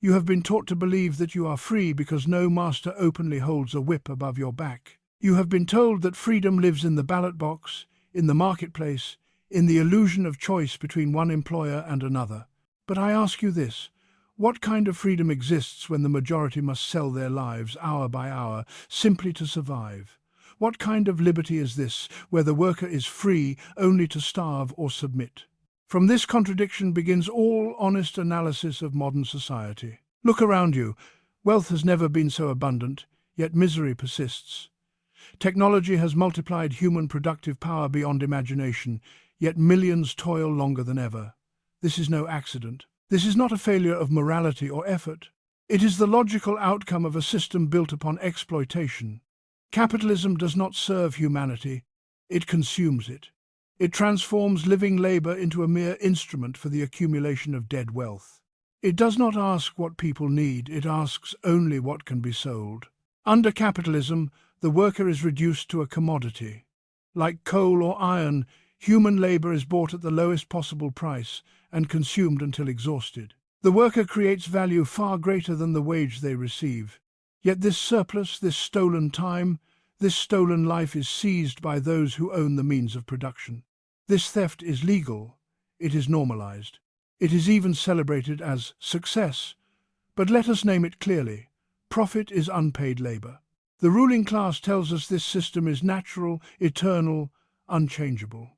You have been taught to believe that you are free because no master openly holds a whip above your back. You have been told that freedom lives in the ballot box, in the marketplace, in the illusion of choice between one employer and another. But I ask you this, what kind of freedom exists when the majority must sell their lives hour by hour simply to survive? What kind of liberty is this, where the worker is free only to starve or submit? From this contradiction begins all honest analysis of modern society. Look around you. Wealth has never been so abundant, yet misery persists. Technology has multiplied human productive power beyond imagination, yet millions toil longer than ever. This is no accident. This is not a failure of morality or effort. It is the logical outcome of a system built upon exploitation. Capitalism does not serve humanity, it consumes it. It transforms living labor into a mere instrument for the accumulation of dead wealth. It does not ask what people need, it asks only what can be sold. Under capitalism, the worker is reduced to a commodity. Like coal or iron, human labor is bought at the lowest possible price and consumed until exhausted. The worker creates value far greater than the wage they receive. Yet this surplus, this stolen time, this stolen life is seized by those who own the means of production. This theft is legal, it is normalized. It is even celebrated as success. But let us name it clearly. Profit is unpaid labor. The ruling class tells us this system is natural, eternal, unchangeable.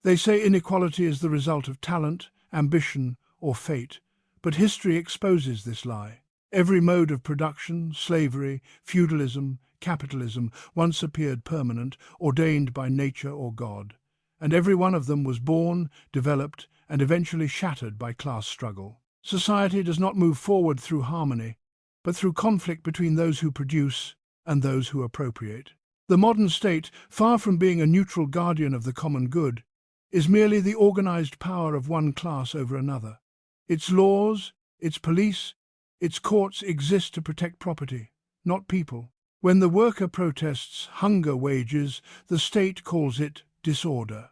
They say inequality is the result of talent, ambition, or fate, but history exposes this lie. Every mode of production, slavery, feudalism, capitalism, once appeared permanent, ordained by nature or God, and every one of them was born, developed, and eventually shattered by class struggle. Society does not move forward through harmony, but through conflict between those who produce and those who appropriate. The modern state, far from being a neutral guardian of the common good, is merely the organized power of one class over another. Its laws, its police, its courts exist to protect property, not people. When the worker protests hunger wages, the state calls it disorder.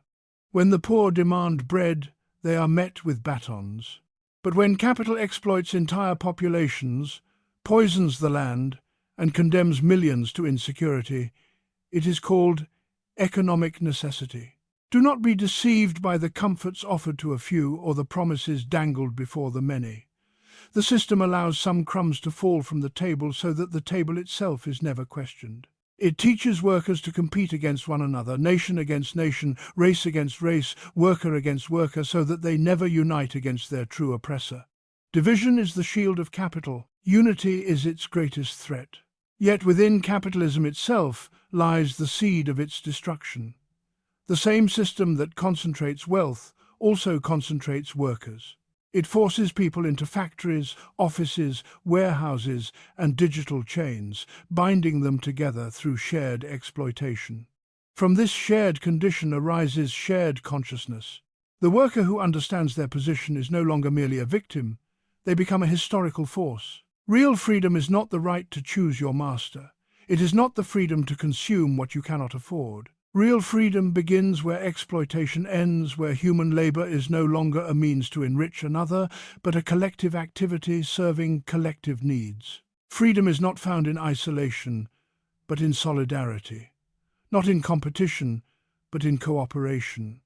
When the poor demand bread, they are met with batons. But when capital exploits entire populations, poisons the land, and condemns millions to insecurity, it is called economic necessity. Do not be deceived by the comforts offered to a few or the promises dangled before the many. The system allows some crumbs to fall from the table so that the table itself is never questioned. It teaches workers to compete against one another, nation against nation, race against race, worker against worker, so that they never unite against their true oppressor. Division is the shield of capital. Unity is its greatest threat. Yet within capitalism itself lies the seed of its destruction. The same system that concentrates wealth also concentrates workers. It forces people into factories, offices, warehouses, and digital chains, binding them together through shared exploitation. From this shared condition arises shared consciousness. The worker who understands their position is no longer merely a victim, they become a historical force. Real freedom is not the right to choose your master. It is not the freedom to consume what you cannot afford. Real freedom begins where exploitation ends, where human labor is no longer a means to enrich another, but a collective activity serving collective needs. Freedom is not found in isolation, but in solidarity. Not in competition, but in cooperation.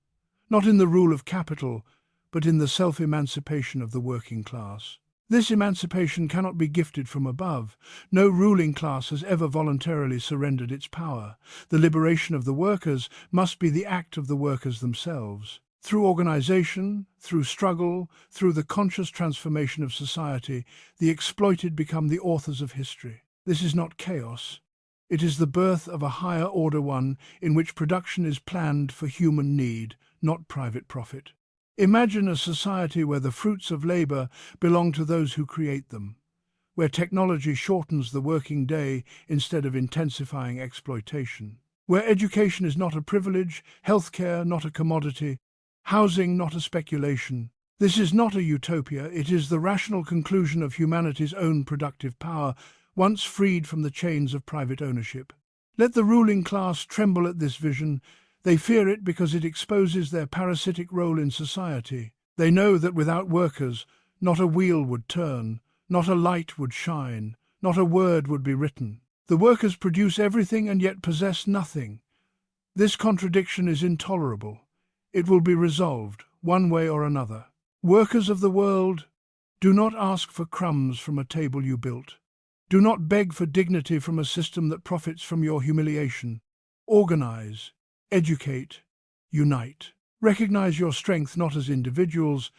Not in the rule of capital, but in the self-emancipation of the working class. This emancipation cannot be gifted from above. No ruling class has ever voluntarily surrendered its power. The liberation of the workers must be the act of the workers themselves. Through organization, through struggle, through the conscious transformation of society, the exploited become the authors of history. This is not chaos. It is the birth of a higher order one in which production is planned for human need, not private profit. Imagine a society where the fruits of labor belong to those who create them, where technology shortens the working day instead of intensifying exploitation, where education is not a privilege, healthcare not a commodity, housing not a speculation. This is not a utopia, it is the rational conclusion of humanity's own productive power, once freed from the chains of private ownership. Let the ruling class tremble at this vision. They fear it because it exposes their parasitic role in society. They know that without workers, not a wheel would turn, Not a light would shine, not a word would be written. The workers produce everything and yet possess nothing. This contradiction is intolerable. It will be resolved, one way or another. Workers of the world, do not ask for crumbs from a table you built. Do not beg for dignity from a system that profits from your humiliation. Organize, educate, unite. Recognize your strength not as individuals,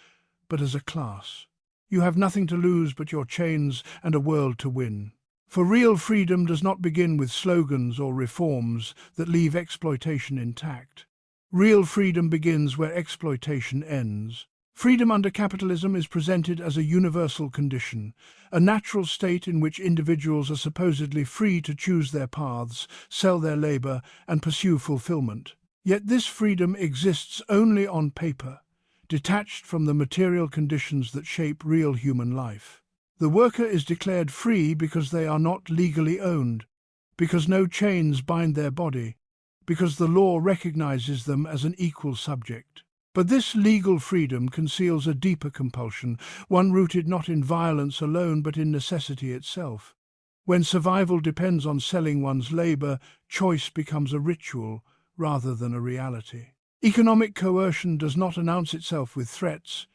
but as a class. You have nothing to lose but your chains and a world to win. For real freedom does not begin with slogans or reforms that leave exploitation intact. Real freedom begins where exploitation ends. Freedom under capitalism is presented as a universal condition, a natural state in which individuals are supposedly free to choose their paths, sell their labor, and pursue fulfillment. Yet this freedom exists only on paper, detached from the material conditions that shape real human life. The worker is declared free because they are not legally owned, because no chains bind their body, because the law recognizes them as an equal subject. But this legal freedom conceals a deeper compulsion, one rooted not in violence alone but in necessity itself. When survival depends on selling one's labor, choice becomes a ritual rather than a reality. Economic coercion does not announce itself with threats.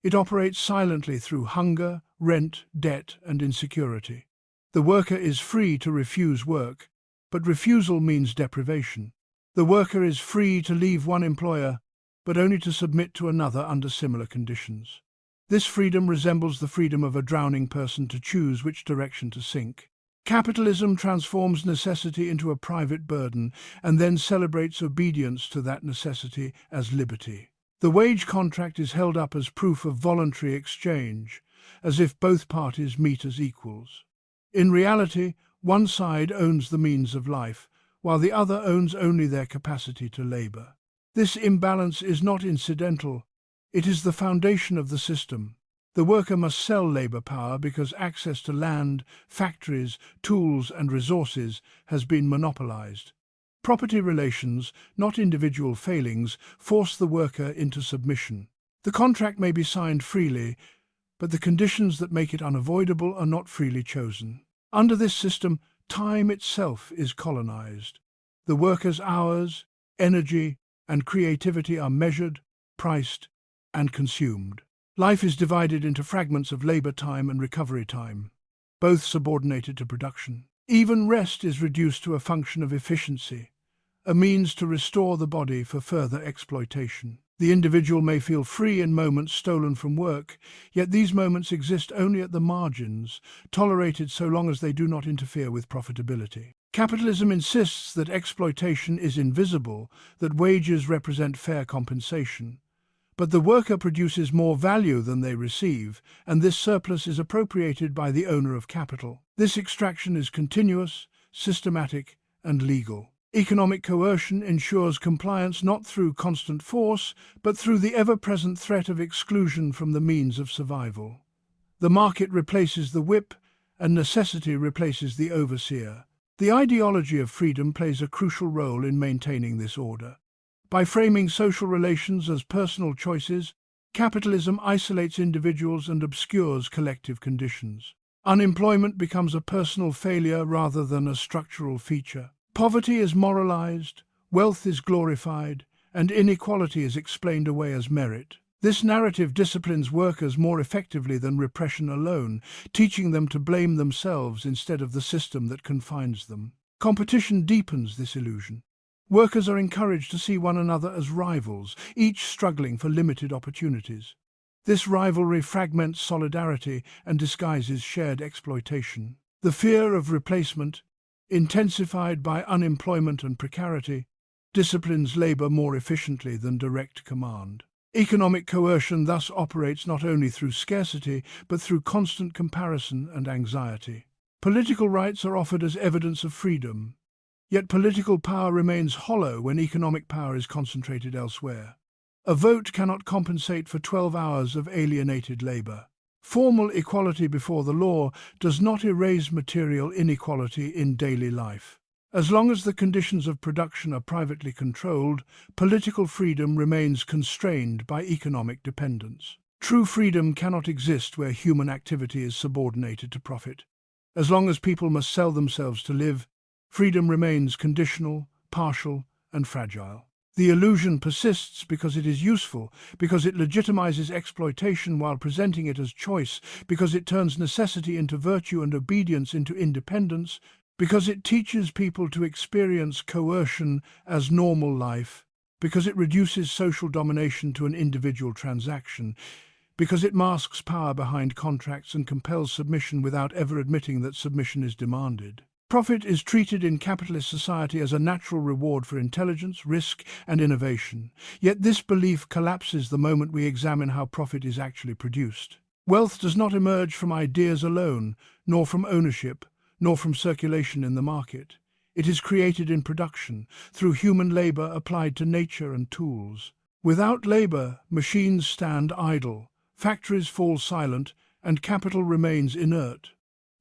It operates silently through hunger, rent, debt, and insecurity. The worker is free to refuse work, but refusal means deprivation. The worker is free to leave one employer, but only to submit to another under similar conditions. This freedom resembles the freedom of a drowning person to choose which direction to sink. Capitalism transforms necessity into a private burden and then celebrates obedience to that necessity as liberty. The wage contract is held up as proof of voluntary exchange, as if both parties meet as equals. In reality, one side owns the means of life, while the other owns only their capacity to labor. This imbalance is not incidental, it is the foundation of the system. The worker must sell labor power because access to land, factories, tools, and resources has been monopolized. Property relations, not individual failings, force the worker into submission. The contract may be signed freely, but the conditions that make it unavoidable are not freely chosen. Under this system, time itself is colonized. The worker's hours, energy, and creativity are measured, priced, and consumed. Life is divided into fragments of labor time and recovery time, both subordinated to production. Even rest is reduced to a function of efficiency, a means to restore the body for further exploitation. The individual may feel free in moments stolen from work, yet these moments exist only at the margins, tolerated so long as they do not interfere with profitability. Capitalism insists that exploitation is invisible, that wages represent fair compensation. But the worker produces more value than they receive, and this surplus is appropriated by the owner of capital. This extraction is continuous, systematic, and legal. Economic coercion ensures compliance not through constant force, but through the ever-present threat of exclusion from the means of survival. The market replaces the whip, and necessity replaces the overseer. The ideology of freedom plays a crucial role in maintaining this order. By framing social relations as personal choices, capitalism isolates individuals and obscures collective conditions. Unemployment becomes a personal failure rather than a structural feature. Poverty is moralized, wealth is glorified, and inequality is explained away as merit. This narrative disciplines workers more effectively than repression alone, teaching them to blame themselves instead of the system that confines them. Competition deepens this illusion. Workers are encouraged to see one another as rivals, each struggling for limited opportunities. This rivalry fragments solidarity and disguises shared exploitation. The fear of replacement, intensified by unemployment and precarity, disciplines labor more efficiently than direct command. Economic coercion thus operates not only through scarcity, but through constant comparison and anxiety. Political rights are offered as evidence of freedom, yet political power remains hollow when economic power is concentrated elsewhere. A vote cannot compensate for 12 hours of alienated labor. Formal equality before the law does not erase material inequality in daily life. As long as the conditions of production are privately controlled, political freedom remains constrained by economic dependence. True freedom cannot exist where human activity is subordinated to profit. As long as people must sell themselves to live, freedom remains conditional, partial, and fragile. The illusion persists because it is useful, because it legitimizes exploitation while presenting it as choice, because it turns necessity into virtue and obedience into independence, because it teaches people to experience coercion as normal life, because it reduces social domination to an individual transaction, because it masks power behind contracts and compels submission without ever admitting that submission is demanded. Profit is treated in capitalist society as a natural reward for intelligence, risk, and innovation. Yet this belief collapses the moment we examine how profit is actually produced. Wealth does not emerge from ideas alone, nor from ownership, nor from circulation in the market. It is created in production, through human labor applied to nature and tools. Without labor, machines stand idle, factories fall silent, and capital remains inert.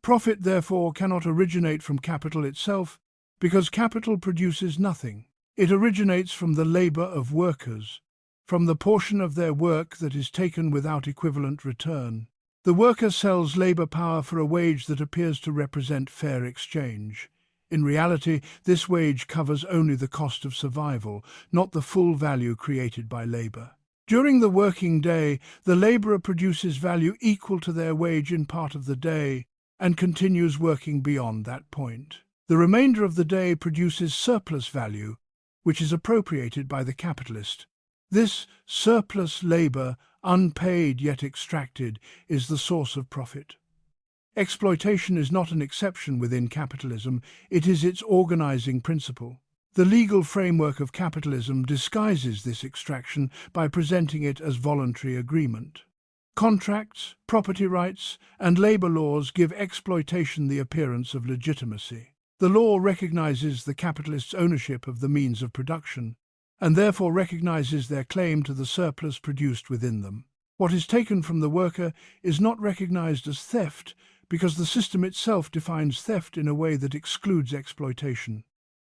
Profit, therefore, cannot originate from capital itself, because capital produces nothing. It originates from the labor of workers, from the portion of their work that is taken without equivalent return. The worker sells labor power for a wage that appears to represent fair exchange. In reality, this wage covers only the cost of survival, not the full value created by labor. During the working day, the laborer produces value equal to their wage in part of the day, and continues working beyond that point. The remainder of the day produces surplus value, which is appropriated by the capitalist. This surplus labor, unpaid yet extracted, is the source of profit. Exploitation is not an exception within capitalism, it is its organizing principle. The legal framework of capitalism disguises this extraction by presenting it as voluntary agreement. Contracts, property rights, and labor laws give exploitation the appearance of legitimacy. The law recognizes the capitalist's ownership of the means of production, and therefore recognizes their claim to the surplus produced within them. What is taken from the worker is not recognized as theft, because the system itself defines theft in a way that excludes exploitation.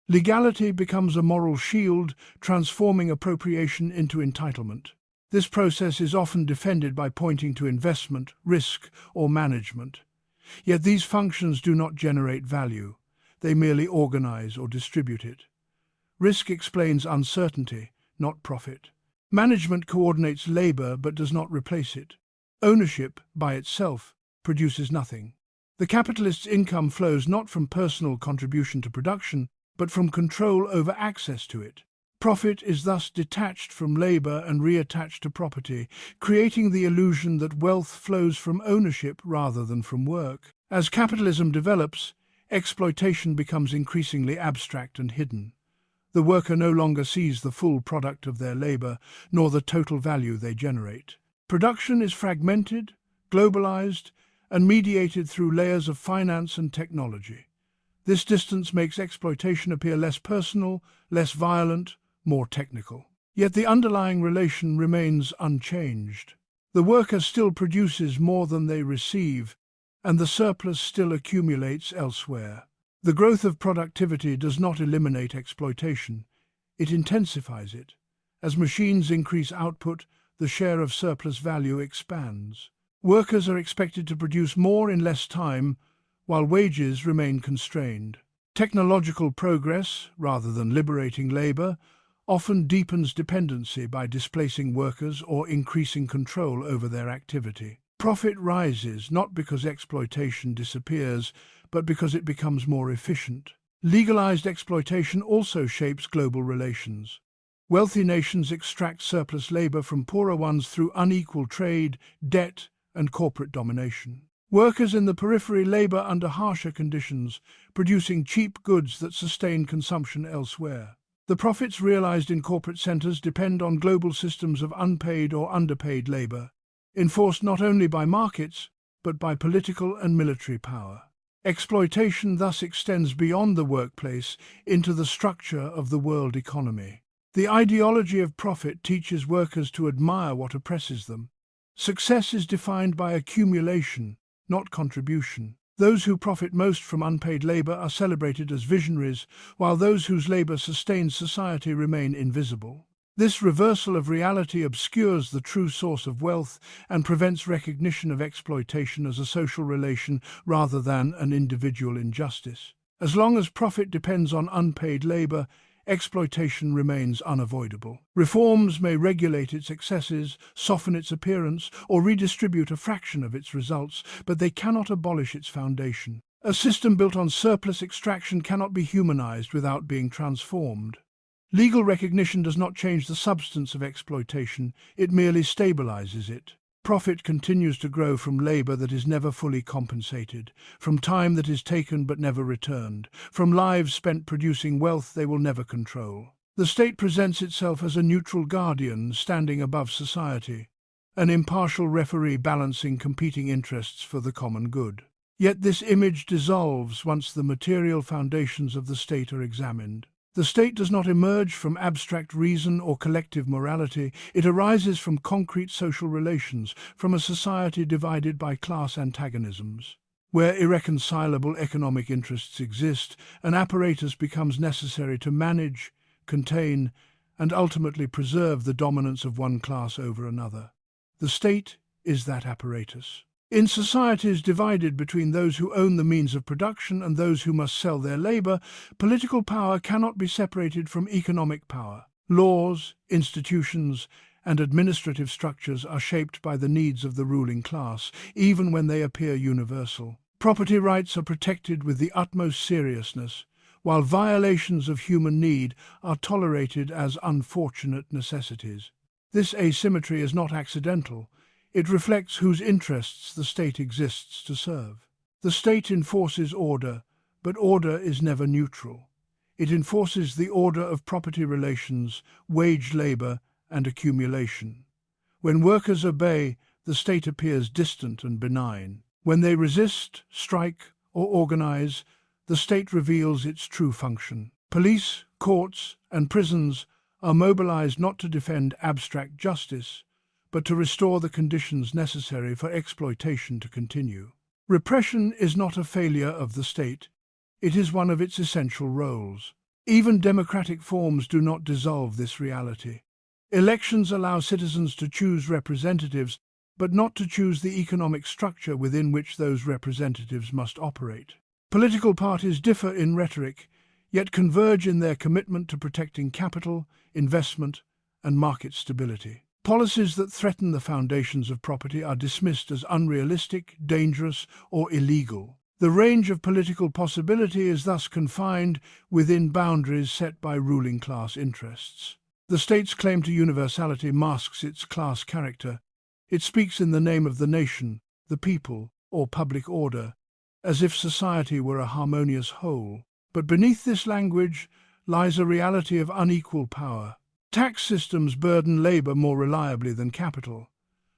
Legality becomes a moral shield, transforming appropriation into entitlement. This process is often defended by pointing to investment, risk, or management. Yet these functions do not generate value. They merely organize or distribute it. Risk explains uncertainty, not profit. Management coordinates labor but does not replace it. Ownership, by itself, produces nothing. The capitalist's income flows not from personal contribution to production, but from control over access to it. Profit is thus detached from labor and reattached to property, creating the illusion that wealth flows from ownership rather than from work. As capitalism develops, exploitation becomes increasingly abstract and hidden. The worker no longer sees the full product of their labor, nor the total value they generate. Production is fragmented, globalized, and mediated through layers of finance and technology. This distance makes exploitation appear less personal, less violent, more technical. Yet the underlying relation remains unchanged. The worker still produces more than they receive, and the surplus still accumulates elsewhere. The growth of productivity does not eliminate exploitation, it intensifies it. As machines increase output, the share of surplus value expands. Workers are expected to produce more in less time, while wages remain constrained. Technological progress, rather than liberating labor, often deepens dependency by displacing workers or increasing control over their activity. Profit rises not because exploitation disappears, but because it becomes more efficient. Legalized exploitation also shapes global relations. Wealthy nations extract surplus labor from poorer ones through unequal trade, debt, and corporate domination. Workers in the periphery labor under harsher conditions, producing cheap goods that sustain consumption elsewhere. The profits realized in corporate centers depend on global systems of unpaid or underpaid labor, enforced not only by markets, but by political and military power. Exploitation thus extends beyond the workplace into the structure of the world economy. The ideology of profit teaches workers to admire what oppresses them. Success is defined by accumulation, not contribution. Those who profit most from unpaid labor are celebrated as visionaries, while those whose labor sustains society remain invisible. This reversal of reality obscures the true source of wealth and prevents recognition of exploitation as a social relation rather than an individual injustice. As long as profit depends on unpaid labor, exploitation remains unavoidable. Reforms may regulate its excesses, soften its appearance, or redistribute a fraction of its results, but they cannot abolish its foundation. A system built on surplus extraction cannot be humanized without being transformed. Legal recognition does not change the substance of exploitation, it merely stabilizes it. Profit continues to grow from labor that is never fully compensated, from time that is taken but never returned, from lives spent producing wealth they will never control. The state presents itself as a neutral guardian standing above society, an impartial referee balancing competing interests for the common good. Yet this image dissolves once the material foundations of the state are examined. The state does not emerge from abstract reason or collective morality, it arises from concrete social relations, from a society divided by class antagonisms. Where irreconcilable economic interests exist, an apparatus becomes necessary to manage, contain, and ultimately preserve the dominance of one class over another. The state is that apparatus. In societies divided between those who own the means of production and those who must sell their labor, political power cannot be separated from economic power. Laws, institutions, and administrative structures are shaped by the needs of the ruling class, even when they appear universal. Property rights are protected with the utmost seriousness, while violations of human need are tolerated as unfortunate necessities. This asymmetry is not accidental. It reflects whose interests the state exists to serve. The state enforces order, but order is never neutral. It enforces the order of property relations, wage labor, and accumulation. When workers obey, the state appears distant and benign. When they resist, strike, or organize, the state reveals its true function. Police, courts, and prisons are mobilized not to defend abstract justice, but to restore the conditions necessary for exploitation to continue. Repression is not a failure of the state, it is one of its essential roles. Even democratic forms do not dissolve this reality. Elections allow citizens to choose representatives, but not to choose the economic structure within which those representatives must operate. Political parties differ in rhetoric, yet converge in their commitment to protecting capital, investment, and market stability. Policies that threaten the foundations of property are dismissed as unrealistic, dangerous, or illegal. The range of political possibility is thus confined within boundaries set by ruling class interests. The state's claim to universality masks its class character. It speaks in the name of the nation, the people, or public order, as if society were a harmonious whole. But beneath this language lies a reality of unequal power. Tax systems burden labor more reliably than capital.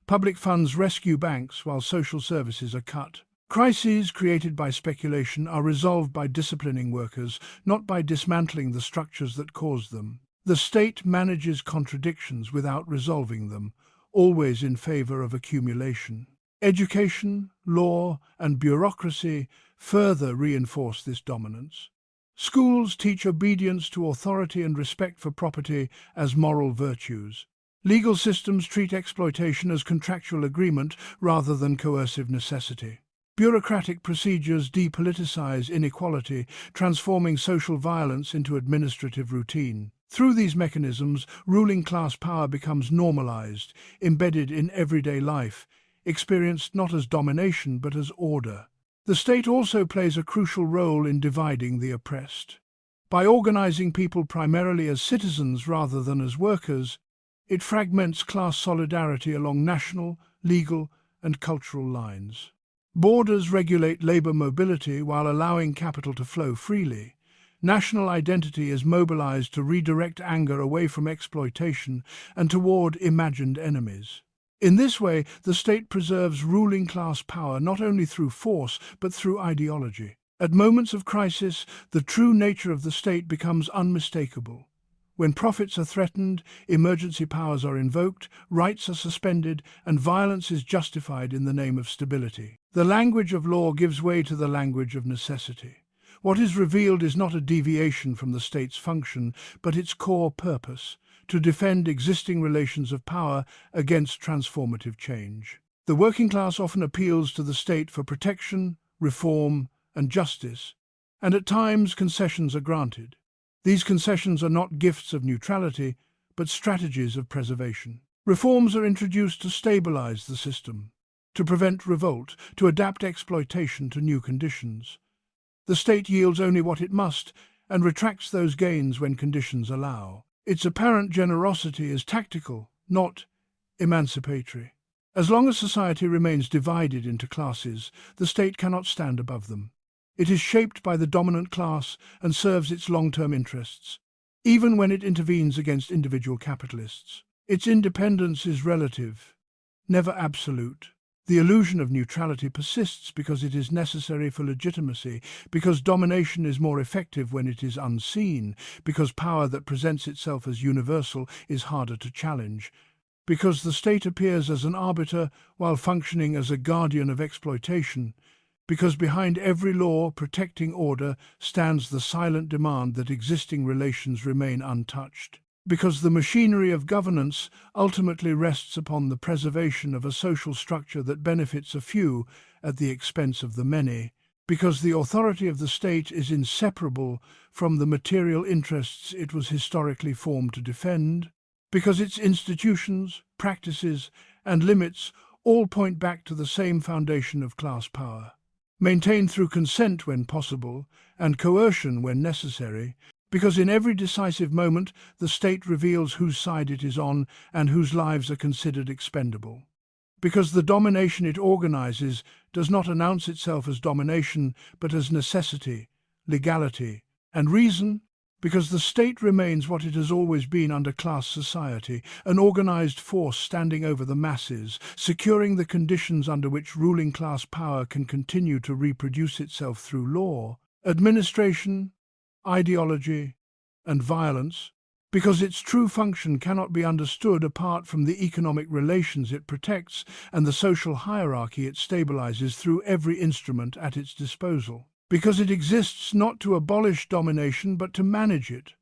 Public funds rescue banks while social services are cut. Crises created by speculation are resolved by disciplining workers, not by dismantling the structures that cause them. The state manages contradictions without resolving them, always in favor of accumulation. Education, law, and bureaucracy further reinforce this dominance. Schools teach obedience to authority and respect for property as moral virtues. Legal systems treat exploitation as contractual agreement rather than coercive necessity. Bureaucratic procedures depoliticize inequality, transforming social violence into administrative routine. Through these mechanisms, ruling class power becomes normalized, embedded in everyday life, experienced not as domination but as order. The state also plays a crucial role in dividing the oppressed. By organizing people primarily as citizens rather than as workers, it fragments class solidarity along national, legal, and cultural lines. Borders regulate labor mobility while allowing capital to flow freely. National identity is mobilized to redirect anger away from exploitation and toward imagined enemies. In this way, the state preserves ruling class power not only through force but through ideology. At moments of crisis, the true nature of the state becomes unmistakable. When profits are threatened, emergency powers are invoked, rights are suspended, and violence is justified in the name of stability. The language of law gives way to the language of necessity. What is revealed is not a deviation from the state's function, but its core purpose: to defend existing relations of power against transformative change. The working class often appeals to the state for protection, reform, and justice, and at times concessions are granted. These concessions are not gifts of neutrality, but strategies of preservation. Reforms are introduced to stabilize the system, to prevent revolt, to adapt exploitation to new conditions. The state yields only what it must and retracts those gains when conditions allow. Its apparent generosity is tactical, not emancipatory. As long as society remains divided into classes, the state cannot stand above them. It is shaped by the dominant class and serves its long-term interests, even when it intervenes against individual capitalists. Its independence is relative, never absolute. The illusion of neutrality persists because it is necessary for legitimacy, because domination is more effective when it is unseen, because power that presents itself as universal is harder to challenge, because the state appears as an arbiter while functioning as a guardian of exploitation, because behind every law protecting order stands the silent demand that existing relations remain untouched, because the machinery of governance ultimately rests upon the preservation of a social structure that benefits a few at the expense of the many, because the authority of the state is inseparable from the material interests it was historically formed to defend, because its institutions, practices, and limits all point back to the same foundation of class power, maintained through consent when possible and coercion when necessary, because in every decisive moment the state reveals whose side it is on and whose lives are considered expendable. Because the domination it organizes does not announce itself as domination but as necessity, legality, and reason, because the state remains what it has always been under class society, an organized force standing over the masses, securing the conditions under which ruling class power can continue to reproduce itself through law, administration, ideology, and violence, because its true function cannot be understood apart from the economic relations it protects and the social hierarchy it stabilizes through every instrument at its disposal. Because it exists not to abolish domination but to manage it,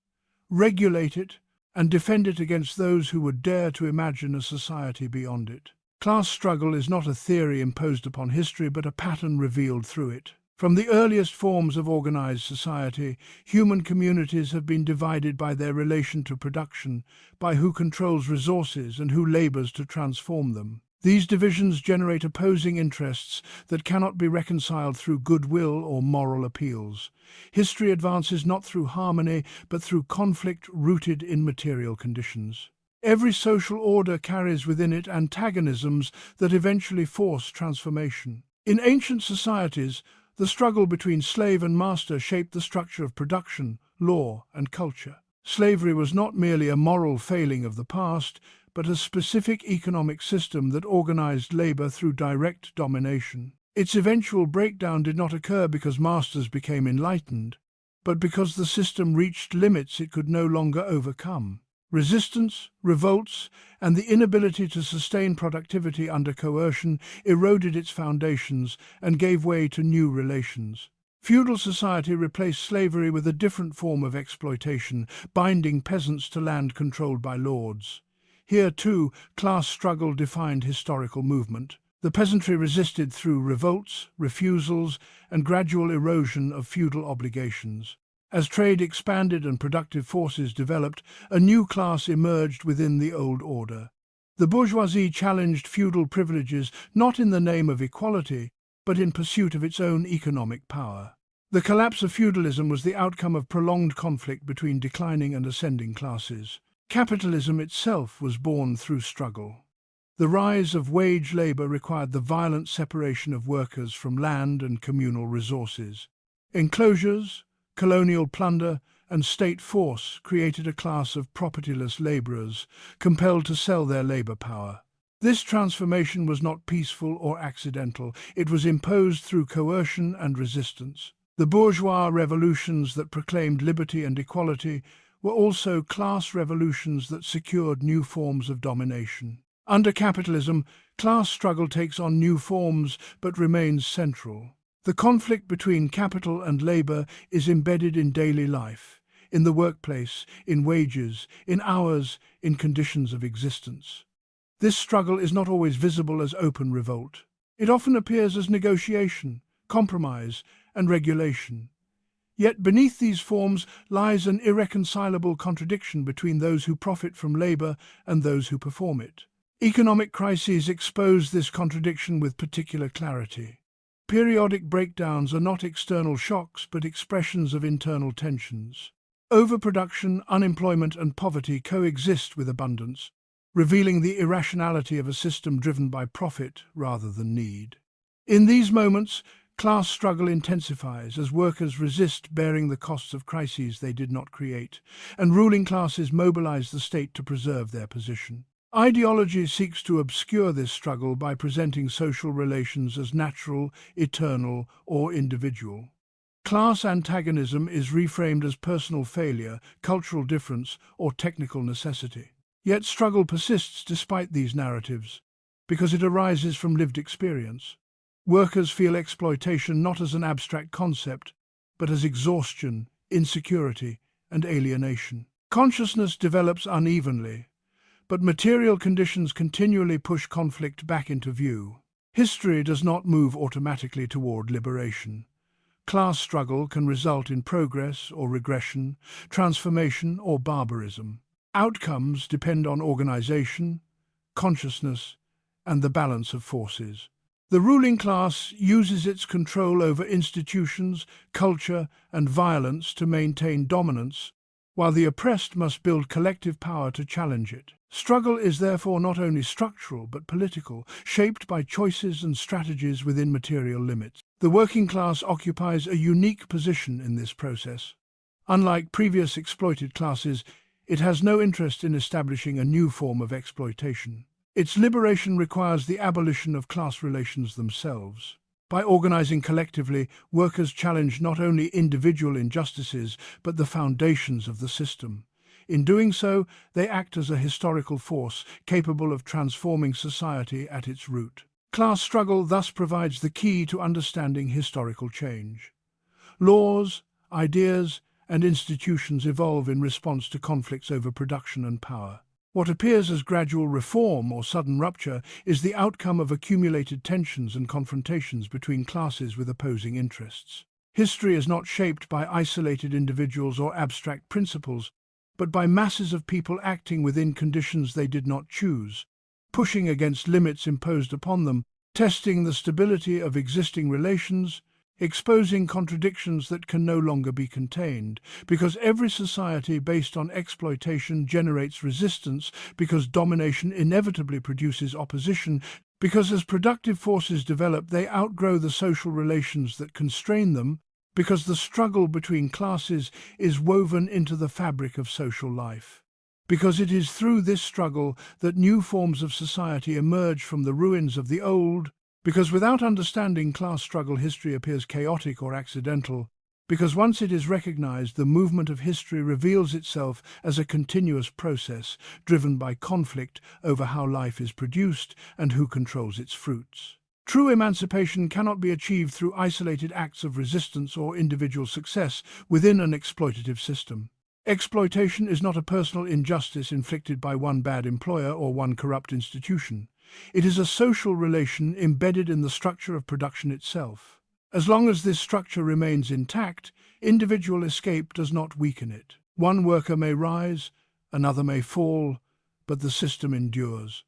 regulate it, and defend it against those who would dare to imagine a society beyond it. Class struggle is not a theory imposed upon history but a pattern revealed through it. From the earliest forms of organized society, human communities have been divided by their relation to production, by who controls resources and who labors to transform them. These divisions generate opposing interests that cannot be reconciled through goodwill or moral appeals. History advances not through harmony, but through conflict rooted in material conditions. Every social order carries within it antagonisms that eventually force transformation. In ancient societies, the struggle between slave and master shaped the structure of production, law, and culture. Slavery was not merely a moral failing of the past, but a specific economic system that organized labor through direct domination. Its eventual breakdown did not occur because masters became enlightened, but because the system reached limits it could no longer overcome. Resistance, revolts, and the inability to sustain productivity under coercion eroded its foundations and gave way to new relations. Feudal society replaced slavery with a different form of exploitation, binding peasants to land controlled by lords. Here, too, class struggle defined historical movement. The peasantry resisted through revolts, refusals, and gradual erosion of feudal obligations. As trade expanded and productive forces developed, a new class emerged within the old order. The bourgeoisie challenged feudal privileges not in the name of equality, but in pursuit of its own economic power. The collapse of feudalism was the outcome of prolonged conflict between declining and ascending classes. Capitalism itself was born through struggle. The rise of wage labor required the violent separation of workers from land and communal resources. Enclosures, colonial plunder, and state force created a class of propertyless laborers, compelled to sell their labor power. This transformation was not peaceful or accidental. It was imposed through coercion and resistance. The bourgeois revolutions that proclaimed liberty and equality were also class revolutions that secured new forms of domination. Under capitalism, class struggle takes on new forms but remains central. The conflict between capital and labor is embedded in daily life. in the workplace, in wages, in hours, in conditions of existence. This struggle is not always visible as open revolt. It often appears as negotiation, compromise, and regulation. Yet beneath these forms lies an irreconcilable contradiction between those who profit from labor and those who perform it. Economic crises expose this contradiction with particular clarity. Periodic breakdowns are not external shocks but expressions of internal tensions. Overproduction, unemployment, and poverty coexist with abundance, revealing the irrationality of a system driven by profit rather than need. In these moments, class struggle intensifies as workers resist bearing the costs of crises they did not create, and ruling classes mobilize the state to preserve their position. Ideology seeks to obscure this struggle by presenting social relations as natural, eternal, or individual. Class antagonism is reframed as personal failure, cultural difference, or technical necessity. Yet struggle persists despite these narratives, because it arises from lived experience. Workers feel exploitation not as an abstract concept, but as exhaustion, insecurity, and alienation. Consciousness develops unevenly, but material conditions continually push conflict back into view. History does not move automatically toward liberation. Class struggle can result in progress or regression, transformation or barbarism. Outcomes depend on organization, consciousness, and the balance of forces. The ruling class uses its control over institutions, culture, and violence to maintain dominance, while the oppressed must build collective power to challenge it. Struggle is therefore not only structural but political, shaped by choices and strategies within material limits. The working class occupies a unique position in this process. Unlike previous exploited classes, it has no interest in establishing a new form of exploitation. Its liberation requires the abolition of class relations themselves. By organizing collectively, workers challenge not only individual injustices, but the foundations of the system. In doing so, they act as a historical force capable of transforming society at its root. Class struggle thus provides the key to understanding historical change. Laws, ideas, and institutions evolve in response to conflicts over production and power. What appears as gradual reform or sudden rupture is the outcome of accumulated tensions and confrontations between classes with opposing interests. History is not shaped by isolated individuals or abstract principles, but by masses of people acting within conditions they did not choose, pushing against limits imposed upon them, testing the stability of existing relations, exposing contradictions that can no longer be contained, because every society based on exploitation generates resistance, because domination inevitably produces opposition, because as productive forces develop they outgrow the social relations that constrain them, because the struggle between classes is woven into the fabric of social life. Because it is through this struggle that new forms of society emerge from the ruins of the old, because without understanding class struggle history appears chaotic or accidental, because once it is recognized the movement of history reveals itself as a continuous process driven by conflict over how life is produced and who controls its fruits. True emancipation cannot be achieved through isolated acts of resistance or individual success within an exploitative system. Exploitation is not a personal injustice inflicted by one bad employer or one corrupt institution. It is a social relation embedded in the structure of production itself. As long as this structure remains intact, individual escape does not weaken it. One worker may rise, another may fall, but the system endures.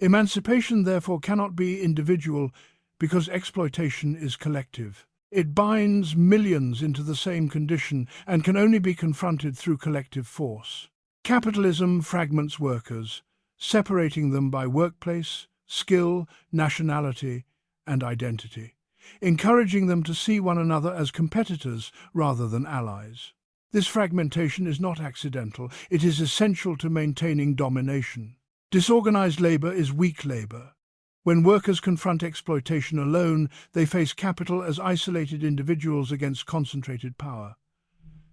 Emancipation, therefore, cannot be individual because exploitation is collective. It binds millions into the same condition and can only be confronted through collective force. Capitalism fragments workers, separating them by workplace, skill, nationality, and identity, encouraging them to see one another as competitors rather than allies. This fragmentation is not accidental, it is essential to maintaining domination. Disorganized labor is weak labor. When workers confront exploitation alone, they face capital as isolated individuals against concentrated power.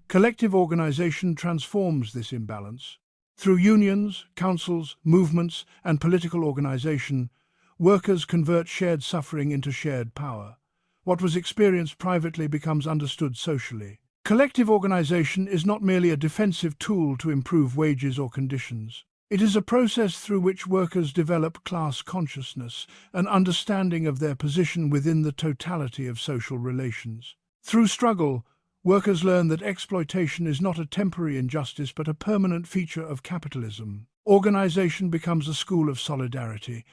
Collective organization transforms this imbalance. Through unions, councils, movements, and political organization, workers convert shared suffering into shared power. What was experienced privately becomes understood socially. Collective organization is not merely a defensive tool to improve wages or conditions. It is a process through which workers develop class consciousness, an understanding of their position within the totality of social relations. Through struggle, workers learn that exploitation is not a temporary injustice but a permanent feature of capitalism. Organization becomes a school of solidarity,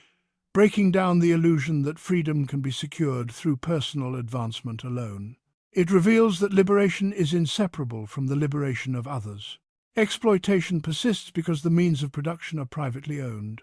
breaking down the illusion that freedom can be secured through personal advancement alone. It reveals that liberation is inseparable from the liberation of others. Exploitation persists because the means of production are privately owned.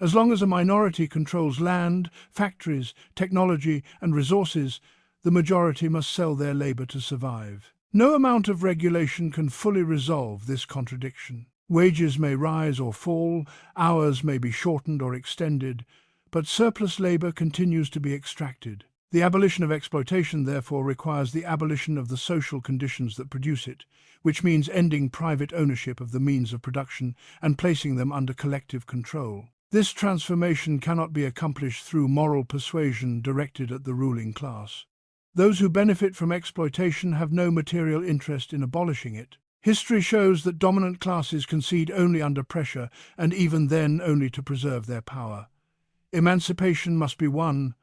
As long as a minority controls land, factories, technology, and resources, the majority must sell their labor to survive. No amount of regulation can fully resolve this contradiction. Wages may rise or fall, hours may be shortened or extended, but surplus labor continues to be extracted. The abolition of exploitation, therefore, requires the abolition of the social conditions that produce it, which means ending private ownership of the means of production and placing them under collective control. This transformation cannot be accomplished through moral persuasion directed at the ruling class. Those who benefit from exploitation have no material interest in abolishing it. History shows that dominant classes concede only under pressure, and even then only to preserve their power. Emancipation must be won,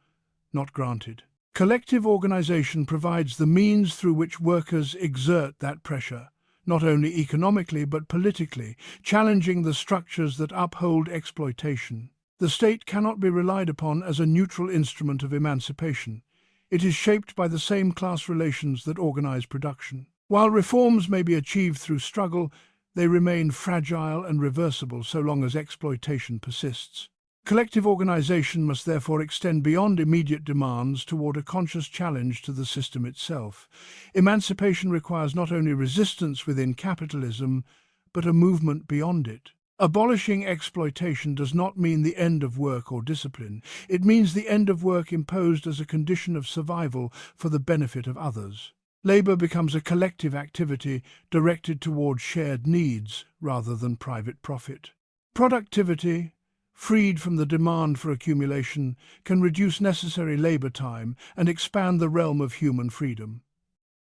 not granted. Collective organization provides the means through which workers exert that pressure, not only economically but politically, challenging the structures that uphold exploitation. The state cannot be relied upon as a neutral instrument of emancipation. It is shaped by the same class relations that organize production. While reforms may be achieved through struggle, they remain fragile and reversible so long as exploitation persists. Collective organization must therefore extend beyond immediate demands toward a conscious challenge to the system itself. Emancipation requires not only resistance within capitalism, but a movement beyond it. Abolishing exploitation does not mean the end of work or discipline. It means the end of work imposed as a condition of survival for the benefit of others. Labor becomes a collective activity directed toward shared needs rather than private profit. Productivity, freed from the demand for accumulation, can reduce necessary labor time and expand the realm of human freedom.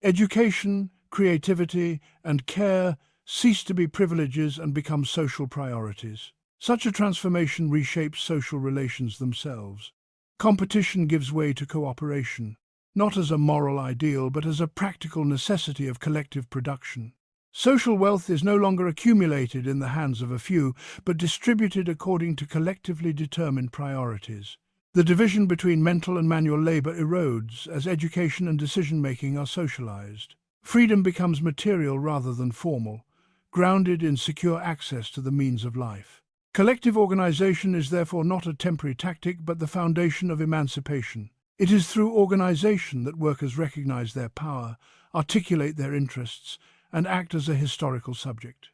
Education, creativity, and care cease to be privileges and become social priorities. Such a transformation reshapes social relations themselves. Competition gives way to cooperation, not as a moral ideal but as a practical necessity of collective production. Social wealth is no longer accumulated in the hands of a few, but distributed according to collectively determined priorities. The division between mental and manual labor erodes as education and decision-making are socialized. Freedom becomes material rather than formal, grounded in secure access to the means of life. Collective organization is therefore not a temporary tactic, but the foundation of emancipation. It is through organization that workers recognize their power, articulate their interests, and act as a historical subject.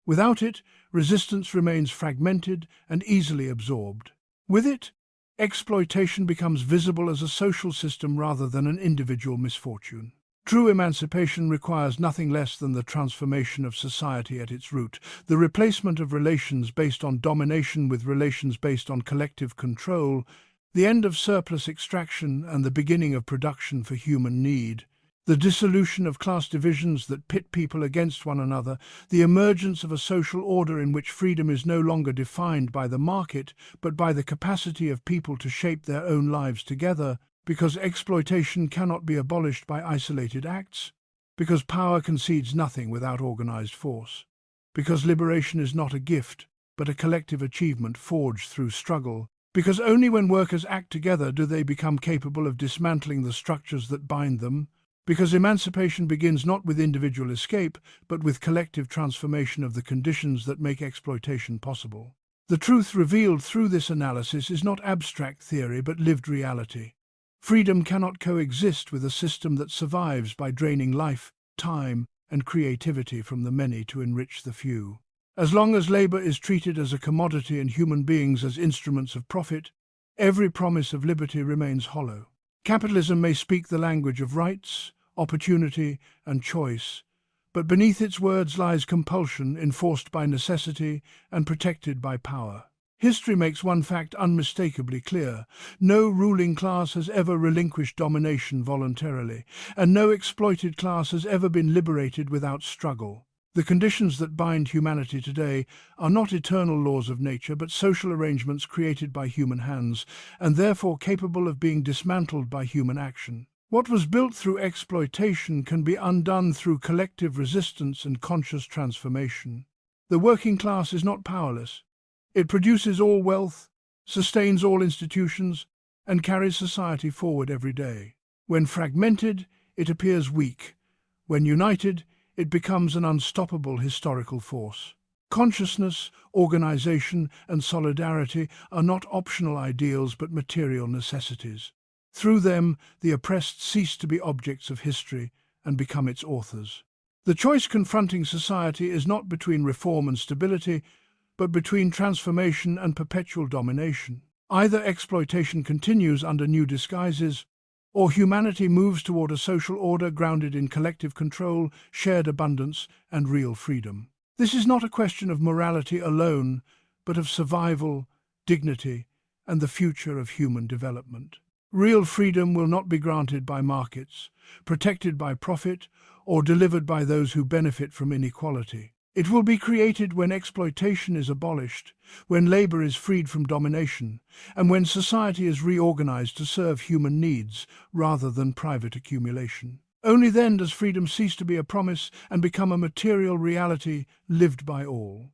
Without it, resistance remains fragmented and easily absorbed. With it, exploitation becomes visible as a social system rather than an individual misfortune. True emancipation requires nothing less than the transformation of society at its root, the replacement of relations based on domination with relations based on collective control, the end of surplus extraction and the beginning of production for human need. The dissolution of class divisions that pit people against one another, the emergence of a social order in which freedom is no longer defined by the market, but by the capacity of people to shape their own lives together, because exploitation cannot be abolished by isolated acts, because power concedes nothing without organized force, because liberation is not a gift, but a collective achievement forged through struggle, because only when workers act together do they become capable of dismantling the structures that bind them, because emancipation begins not with individual escape, but with collective transformation of the conditions that make exploitation possible. The truth revealed through this analysis is not abstract theory, but lived reality. Freedom cannot coexist with a system that survives by draining life, time, and creativity from the many to enrich the few. As long as labor is treated as a commodity and human beings as instruments of profit, every promise of liberty remains hollow. Capitalism may speak the language of rights, opportunity, and choice, but beneath its words lies compulsion enforced by necessity and protected by power. History makes one fact unmistakably clear. No ruling class has ever relinquished domination voluntarily, and no exploited class has ever been liberated without struggle. The conditions that bind humanity today are not eternal laws of nature, but social arrangements created by human hands, and therefore capable of being dismantled by human action. What was built through exploitation can be undone through collective resistance and conscious transformation. The working class is not powerless. It produces all wealth, sustains all institutions, and carries society forward every day. When fragmented, it appears weak. When united, it becomes an unstoppable historical force. Consciousness, organization, and solidarity are not optional ideals but material necessities. Through them, the oppressed cease to be objects of history and become its authors. The choice confronting society is not between reform and stability, but between transformation and perpetual domination. Either exploitation continues under new disguises, or humanity moves toward a social order grounded in collective control, shared abundance, and real freedom. This is not a question of morality alone, but of survival, dignity, and the future of human development. Real freedom will not be granted by markets, protected by profit, or delivered by those who benefit from inequality. It will be created when exploitation is abolished, when labor is freed from domination, and when society is reorganized to serve human needs rather than private accumulation. Only then does freedom cease to be a promise and become a material reality lived by all.